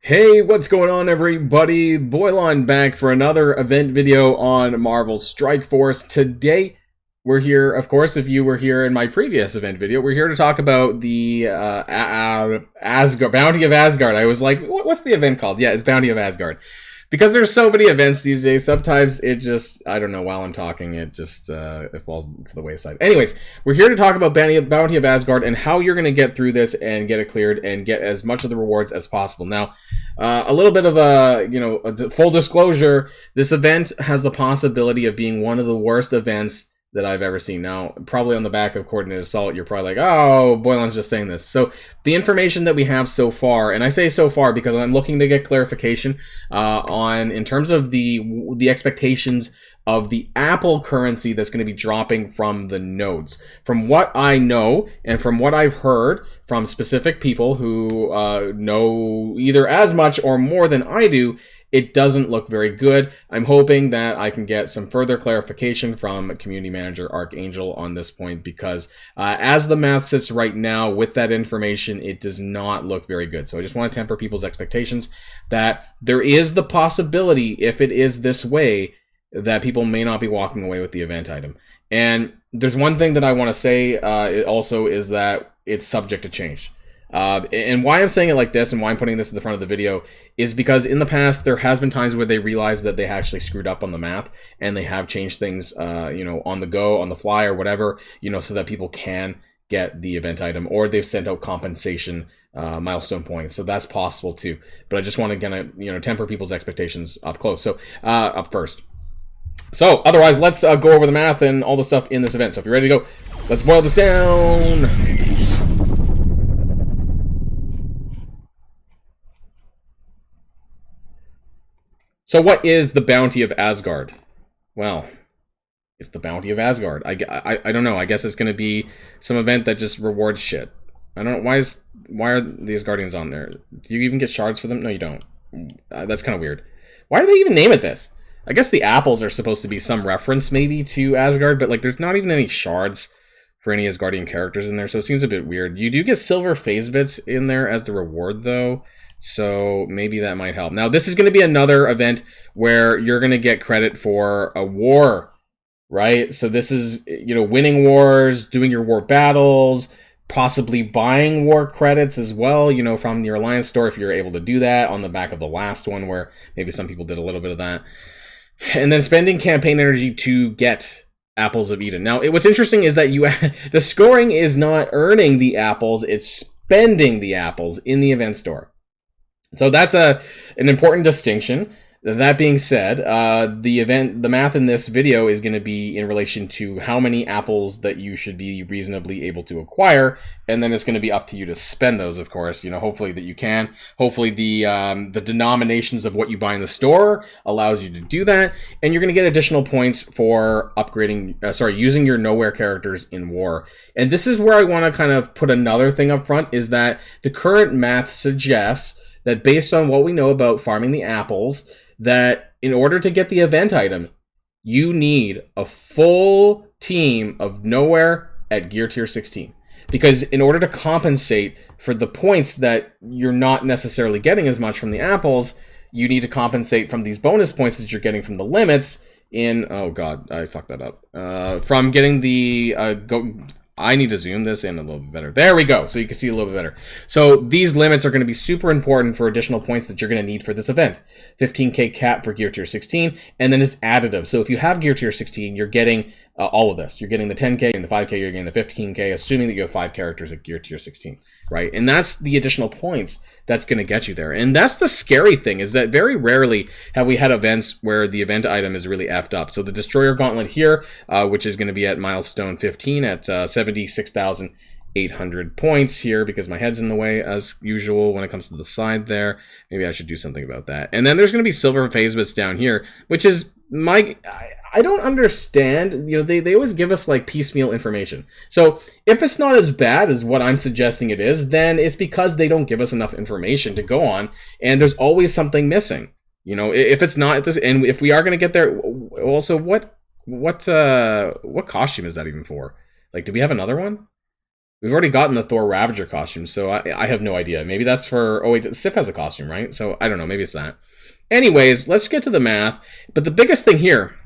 Hey, what's going on, everybody? Boilon back for another event video on Marvel's Strike Force. Today, we're here, of course, if you were here in my previous event video, we're here to talk about the Asgard, Bounty of Asgard. I was like, what's the event called? Yeah, it's Bounty of Asgard. Because there's so many events these days, sometimes it just, I don't know, while I'm talking, it just it falls to the wayside. Anyways, we're here to talk about Bounty of Asgard and how you're going to get through this and get it cleared and get as much of the rewards as possible. Now, a little bit of a full disclosure, this event has the possibility of being one of the worst events that I've ever seen. Now, probably on the back of Coordinated Assault, you're probably like, oh, Boilon's just saying this. So the information that we have so far, and I say so far because I'm looking to get clarification in terms of the expectations of the Apple currency that's going to be dropping from the nodes. From what I know and from what I've heard from specific people who know either as much or more than I do, it doesn't look very good. I'm hoping that I can get some further clarification from Community Manager Archangel on this point because as the math sits right now with that information, it does not look very good. So I just want to temper people's expectations that there is the possibility, if it is this way, that people may not be walking away with the event item. And there's one thing that I want to say also is that it's subject to change. And why I'm saying it like this and why I'm putting this in the front of the video is because in the past there has been times where they realized that they actually screwed up on the math and they have changed things on the go, on the fly or whatever, so that people can get the event item, or they've sent out compensation milestone points. So that's possible too. But I just want to kind of temper people's expectations up close. So up first. So otherwise, let's go over the math and all the stuff in this event. So if you're ready to go, let's boil this down. So what is the Bounty of Asgard? Well, it's the Bounty of Asgard. I don't know. I guess it's going to be some event that just rewards shit. I don't know. Why are these Guardians on there? Do you even get shards for them? No, you don't. That's kind of weird. Why do they even name it this? I guess the apples are supposed to be some reference maybe to Asgard, but like there's not even any shards for any Asgardian characters in there, so it seems a bit weird. You do get silver phase bits in there as the reward though, so maybe that might help. Now this is going to be another event where you're going to get credit for a war, right? So this is, winning wars, doing your war battles, possibly buying war credits as well, from your Alliance store if you're able to do that on the back of the last one where maybe some people did a little bit of that. And then spending campaign energy to get Apples of Eden. Now, what's interesting is that the scoring is not earning the apples, it's spending the apples in the event store. So that's an important distinction. That being said, the math in this video is going to be in relation to how many apples that you should be reasonably able to acquire, and then it's going to be up to you to spend those, of course. Hopefully that you can. Hopefully the denominations of what you buy in the store allows you to do that, and you're going to get additional points for upgrading, using your Knowhere characters in war. And this is where I want to kind of put another thing up front, is that the current math suggests that based on what we know about farming the apples, that in order to get the event item, you need a full team of Knowhere at gear tier 16. Because in order to compensate for the points that you're not necessarily getting as much from the apples, you need to compensate from these bonus points that you're getting from the limits in... Oh god, I fucked that up. From getting the... I need to zoom this in a little bit better. There we go, so you can see a little bit better. So these limits are going to be super important for additional points that you're going to need for this event. 15k cap for gear tier 16, and then it's additive. So if you have gear tier 16, you're getting all of this. You're getting the 10k and the 5k, you're getting the 15k, assuming that you have 5 characters at gear tier 16, right? And that's the additional points that's going to get you there. And that's the scary thing, is that very rarely have we had events where the event item is really effed up. So the Destroyer Gauntlet here, which is going to be at milestone 15 at 76,800 points here, because my head's in the way as usual when it comes to the side there. Maybe I should do something about that. And then there's going to be silver phase bits down here, which is I don't understand. They always give us like piecemeal information. So if it's not as bad as what I'm suggesting it is, then it's because they don't give us enough information to go on, and there's always something missing. If it's not this, and if we are going to get there, also what costume is that even for? Like, do we have another one? We've already gotten the Thor Ravager costume, so I have no idea. Maybe that's for... Oh, wait, Sif has a costume, right? So, I don't know. Maybe it's that. Anyways, let's get to the math. But the biggest thing here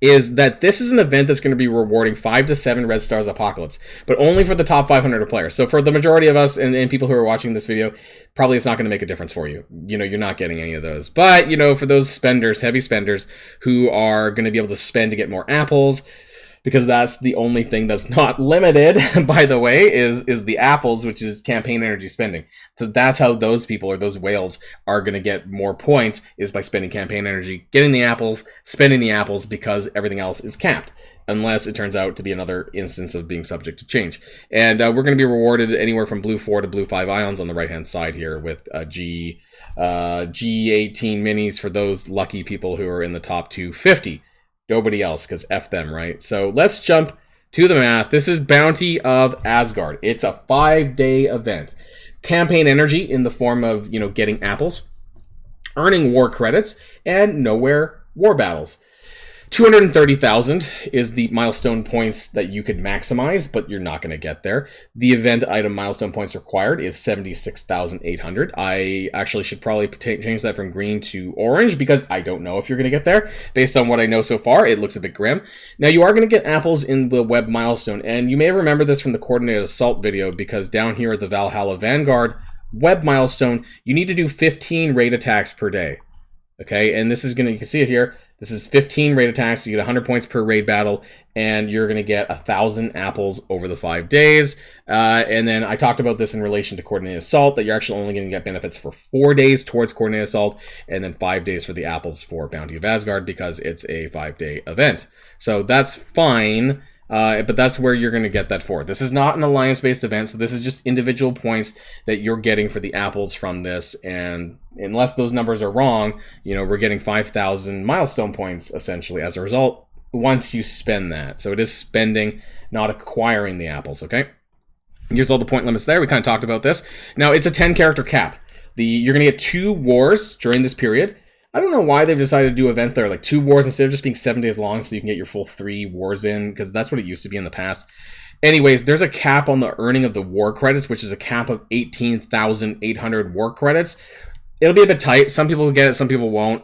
is that this is an event that's going to be rewarding 5 to 7 Red Stars Apocalypse, but only for the top 500 players. So for the majority of us and people who are watching this video, probably it's not going to make a difference for you. You know, you're not getting any of those. But, you know, for those spenders, heavy spenders, who are going to be able to spend to get more apples, because that's the only thing that's not limited, by the way, is the apples, which is campaign energy spending. So that's how those people, or those whales, are going to get more points, is by spending campaign energy, getting the apples, spending the apples, because everything else is capped, unless it turns out to be another instance of being subject to change. And we're going to be rewarded anywhere from blue 4 to blue 5 ions on the right-hand side here, with G16 minis for those lucky people who are in the top 250. Nobody else, because F them, right? So let's jump to the math. This is Bounty of Asgard. It's a 5-day event. Campaign energy in the form of, you know, getting apples, earning war credits, and Knowhere war battles. 230,000 is the milestone points that you could maximize, but you're not going to get there. The event item milestone points required is 76,800. I actually should probably change that from green to orange, because I don't know if you're going to get there. Based on what I know so far, it looks a bit grim. Now, you are going to get apples in the web milestone, and you may remember this from the coordinated assault video, because down here at the Valhalla Vanguard web milestone, you need to do 15 raid attacks per day. Okay, and this is going to, you can see it here, this is 15 raid attacks, you get 100 points per raid battle, and you're going to get 1,000 apples over the 5 days. And then I talked about this in relation to Coordinated Assault, that you're actually only going to get benefits for 4 days towards Coordinated Assault, and then 5 days for the apples for Bounty of Asgard, because it's a 5-day event. So that's fine. But that's where you're going to get that for. This is not an alliance-based event, so this is just individual points that you're getting for the apples from this, and unless those numbers are wrong, you know, we're getting 5,000 milestone points, essentially, as a result, once you spend that. So it is spending, not acquiring the apples, okay? Here's all the point limits there. We kind of talked about this. Now, it's a 10-character cap. You're going to get 2 wars during this period. I don't know why they've decided to do events that are like 2 wars instead of just being 7 days long, so you can get your full 3 wars in, because that's what it used to be in the past. Anyways, there's a cap on the earning of the war credits, which is a cap of 18,800 war credits. It'll be a bit tight. Some people will get it, some people won't,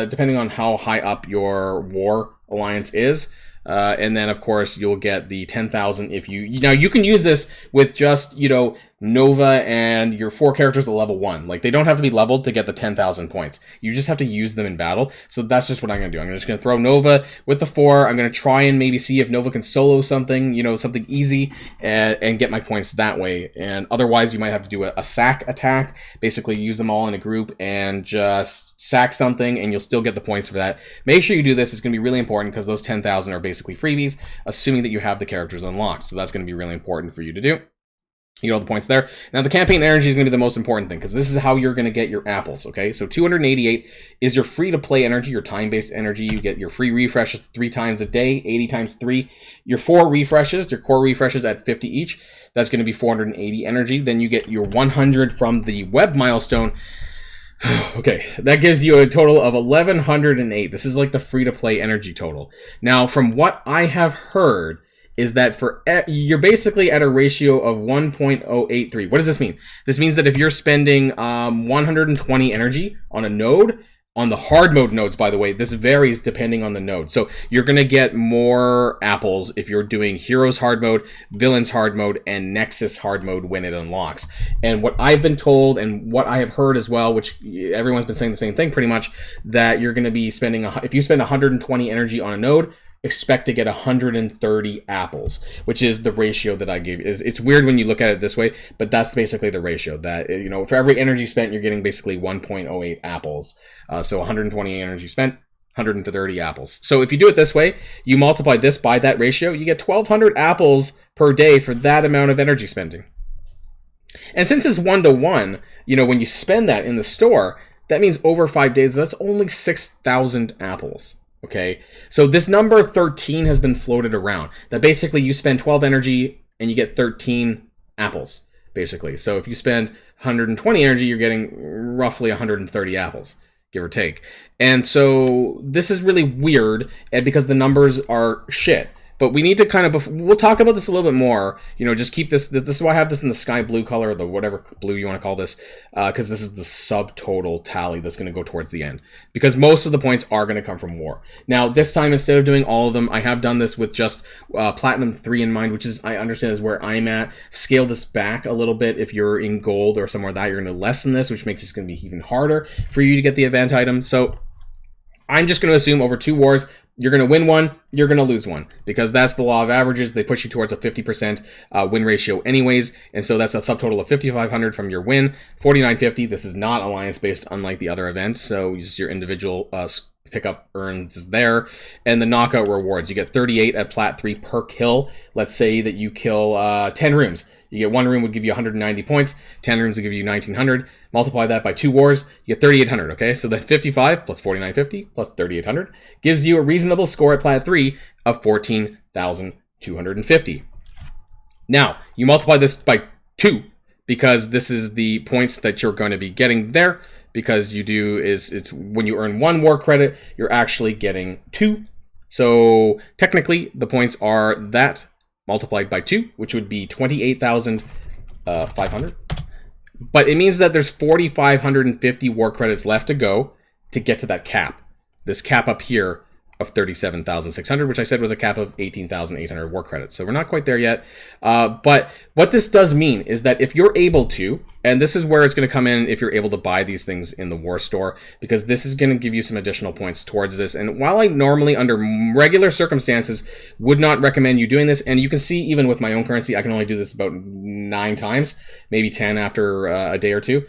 depending on how high up your war alliance is. And then, of course, you'll get the 10,000 if now you can use this with just, you know, Nova and your 4 characters at level 1. Like, they don't have to be leveled to get the 10,000 points. You just have to use them in battle. So that's just what I'm going to do. I'm just going to throw Nova with the 4. I'm going to try and maybe see if Nova can solo something, you know, something easy, and get my points that way. And otherwise, you might have to do a sack attack. Basically, use them all in a group and just sack something, and you'll still get the points for that. Make sure you do this. It's going to be really important, because those 10,000 are basically freebies, assuming that you have the characters unlocked. So that's going to be really important for you to do. You get all the points there. Now, the campaign energy is going to be the most important thing, because this is how you're going to get your apples, okay? So 288 is your free-to-play energy, your time-based energy. You get your free refreshes 3 times a day, 80 times 3. Your 4 refreshes, your core refreshes at 50 each. That's going to be 480 energy. Then you get your 100 from the web milestone. Okay, that gives you a total of 1,108. This is like the free-to-play energy total. Now, from what I have heard, is that you're basically at a ratio of 1.083. What does this mean? This means that if you're spending 120 energy on a node, on the hard mode nodes, by the way, this varies depending on the node. So you're going to get more apples if you're doing Heroes hard mode, Villains hard mode, and Nexus hard mode when it unlocks. And what I've been told, and what I have heard as well, which everyone's been saying the same thing pretty much, that you're going to be spending, if you spend 120 energy on a node, expect to get 130 apples, which is the ratio that I gave. It's weird when you look at it this way, but that's basically the ratio that, you know, for every energy spent, you're getting basically 1.08 apples. So 120 energy spent, 130 apples. So if you do it this way, you multiply this by that ratio, you get 1,200 apples per day for that amount of energy spending. And since it's 1-to-1, you know, when you spend that in the store, that means over 5 days, that's only 6,000 apples. Okay, so this number 13 has been floated around, that basically you spend 12 energy and you get 13 apples, basically. So if you spend 120 energy, you're getting roughly 130 apples, give or take. And so this is really weird, and because the numbers are shit. but we need to kind of, we'll talk about this a little bit more, you know, just keep this is why I have this in the sky blue color, the whatever blue you want to call this, because this is the subtotal tally that's going to go towards the end, because most of the points are going to come from war. Now, this time, instead of doing all of them, I have done this with just Platinum 3 in mind, which is, I understand, is where I'm at. Scale this back a little bit. If you're in gold or somewhere like that, you're going to lessen this, which makes this going to be even harder for you to get the event item. So I'm just going to assume over 2 wars, you're going to win one, you're going to lose one, because that's the law of averages. They push you towards a 50% win ratio anyways, and so that's a subtotal of 5,500 from your win, 4,950. This is not alliance-based, unlike the other events, so just your individual pickup earns is there. And the knockout rewards, you get 38 at Plat 3 per kill. Let's say that you kill 10 rooms. You get 1 room would give you 190 points, 10 rooms would give you 1900. Multiply that by 2 wars, you get 3800, okay? So that's 55 plus 4950 plus 3800 gives you a reasonable score at Plat 3 of 14,250. Now, you multiply this by 2 because this is the points that you're going to be getting there, because you do is, it's when you earn 1 war credit, you're actually getting 2. So technically, the points are that multiplied by 2, which would be 28,500. But it means that there's 4,550 war credits left to go to get to that cap. This cap up here of 37,600, which I said was a cap of 18,800 war credits. So we're not quite there yet. But what this does mean is that if you're able to, and this is where it's going to come in if you're able to buy these things in the war store, because this is going to give you some additional points towards this. And while I normally, under regular circumstances, would not recommend you doing this, and you can see even with my own currency, I can only do this about 9 times, maybe 10 after a day or 2.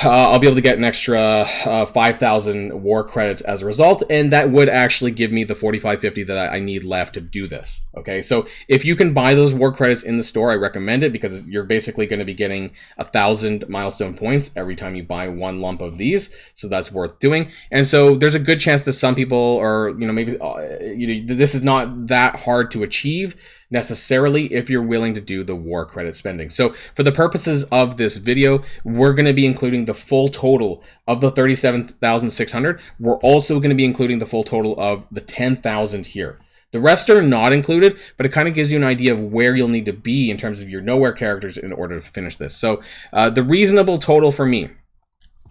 I'll be able to get an extra 5,000 war credits as a result, and that would actually give me the 4,550 that I need left to do this. Okay, so if you can buy those war credits in the store, I recommend it, because you're basically going to be getting 1,000 milestone points every time you buy 1 lump of these, so that's worth doing. And so there's a good chance that some people are, you know, maybe this is not that hard to achieve necessarily if you're willing to do the war credit spending. So for the purposes of this video, we're going to be including the full total of the 37,600. We're also going to be including the full total of the 10,000 here. The rest are not included, but it kind of gives you an idea of where you'll need to be in terms of your Knowhere characters in order to finish this. So the reasonable total for me,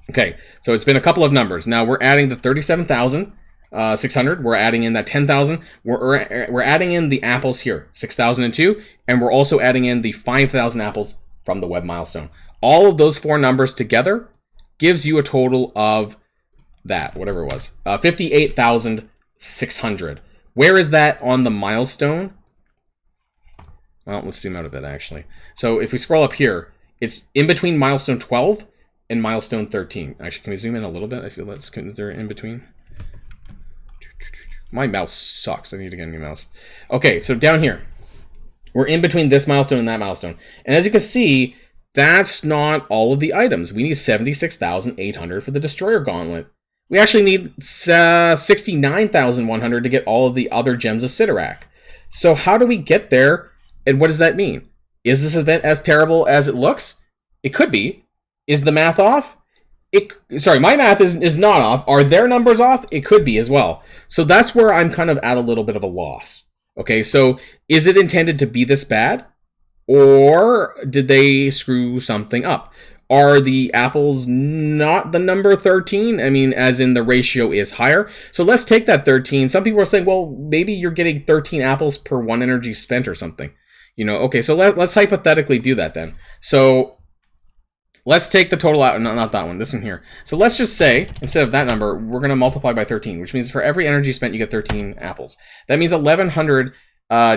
okay, so it's been a couple of numbers. Now we're adding the 37,600. We're adding in that 10,000. We're adding in the apples here, 6,002, and we're also adding in the 5,000 apples from the web milestone. All of those 4 numbers together gives you a total of that, whatever it was, 58,600. Where is that on the milestone? Well, let's zoom out a bit actually. So if we scroll up here, it's in between milestone 12 and milestone 13. Actually, can we zoom in a little bit? I feel that's, is there in between? My mouse sucks. I need to get a new mouse. Okay, so down here, we're in between this milestone and that milestone. And as you can see, that's not all of the items. We need 76,800 for the Destroyer Gauntlet. We actually need 69,100 to get all of the other gems of Sidorak. So how do we get there, and what does that mean? Is this event as terrible as it looks? It could be. Is the math off? Sorry, my math is not off. Are their numbers off? It could be as well. So that's where I'm kind of at a little bit of a loss. Okay, so is it intended to be this bad? Or did they screw something up? Are the apples not the number 13? I mean, as in the ratio is higher. So let's take that 13. Some people are saying, well, maybe you're getting 13 apples per 1 energy spent or something. You know, okay, so let's hypothetically do that then. So let's take the total out, not that one, this one here. So let's just say, instead of that number, we're going to multiply by 13, which means for every energy spent, you get 13 apples. That means 1,100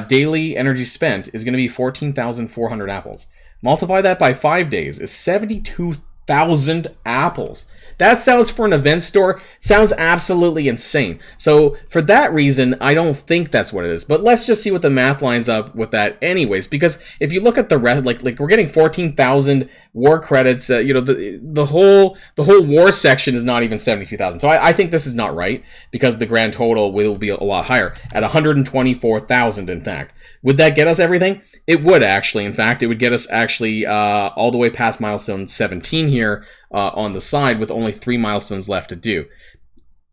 daily energy spent is going to be 14,400 apples. Multiply that by 5 days is 72,000 apples. That sounds, for an event store, sounds absolutely insane. So for that reason, I don't think that's what it is. But let's just see what the math lines up with that anyways. Because if you look at the rest, like we're getting 14,000 war credits. You know, the whole war section is not even 72,000. So I think this is not right, because the grand total will be a lot higher at 124,000. In fact, would that get us everything? It would actually. In fact, it would get us actually all the way past milestone 17 here on the side, with only 3 milestones left to do.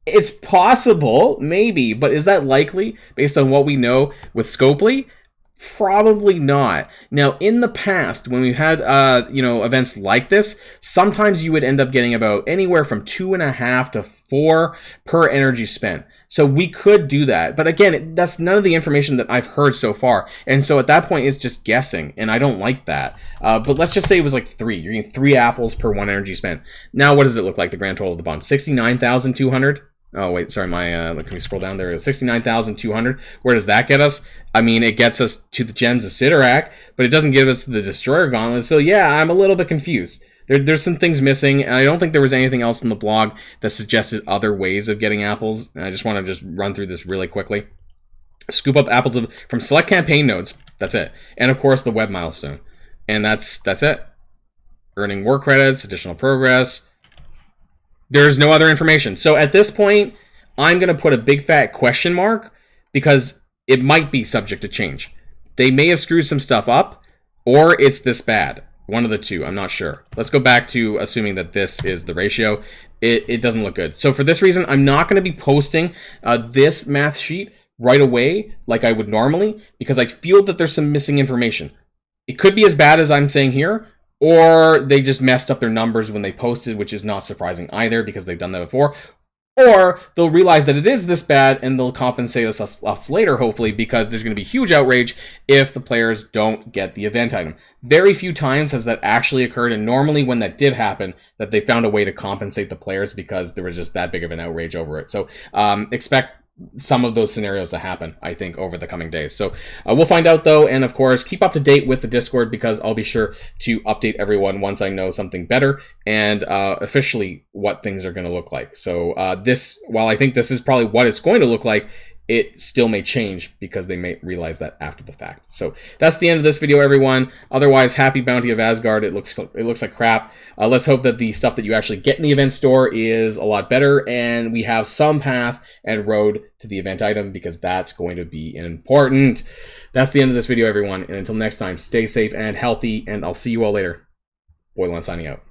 It's possible, maybe, but is that likely based on what we know with Scopely? Probably not. Now, in the past, when we've had, events like this, sometimes you would end up getting about anywhere from 2.5 to 4 per energy spent. So we could do that. But again, that's none of the information that I've heard so far. And so at that point, it's just guessing, and I don't like that. But let's just say it was like 3. You're getting 3 apples per 1 energy spent. Now, what does it look like, the grand total of the bond? 69,200? Oh, wait, sorry, can we scroll down there? 69,200. Where does that get us? I mean, it gets us to the Gems of Sidorak, but it doesn't give us the Destroyer Gauntlet. So yeah, I'm a little bit confused. There's some things missing, and I don't think there was anything else in the blog that suggested other ways of getting apples. And I just want to run through this really quickly. Scoop up apples from select campaign nodes. That's it. And of course, the web milestone. And that's it. Earning war credits, additional progress. There's no other information. So at this point, I'm going to put a big fat question mark because it might be subject to change. They may have screwed some stuff up, or it's this bad. One of the two. I'm not sure. Let's go back to assuming that this is the ratio. It doesn't look good. So for this reason, I'm not going to be posting this math sheet right away like I would normally because I feel that there's some missing information. It could be as bad as I'm saying here, or they just messed up their numbers when they posted, which is not surprising either because they've done that before. Or they'll realize that it is this bad and they'll compensate us later, hopefully, because there's going to be huge outrage if the players don't get the event item. Very few times has that actually occurred, and normally when that did happen, that they found a way to compensate the players because there was just that big of an outrage over it. So expect some of those scenarios to happen, I think, over the coming days. So we'll find out, though, and of course, keep up to date with the Discord because I'll be sure to update everyone once I know something better and officially what things are going to look like. So while I think this is probably what it's going to look like, it still may change because they may realize that after the fact. So that's the end of this video, everyone. Otherwise, happy Bounty of Asgard. It looks like crap. Let's hope that the stuff that you actually get in the event store is a lot better and we have some path and road to the event item because that's going to be important. That's the end of this video, everyone. And until next time, stay safe and healthy, and I'll see you all later. Boilon signing out.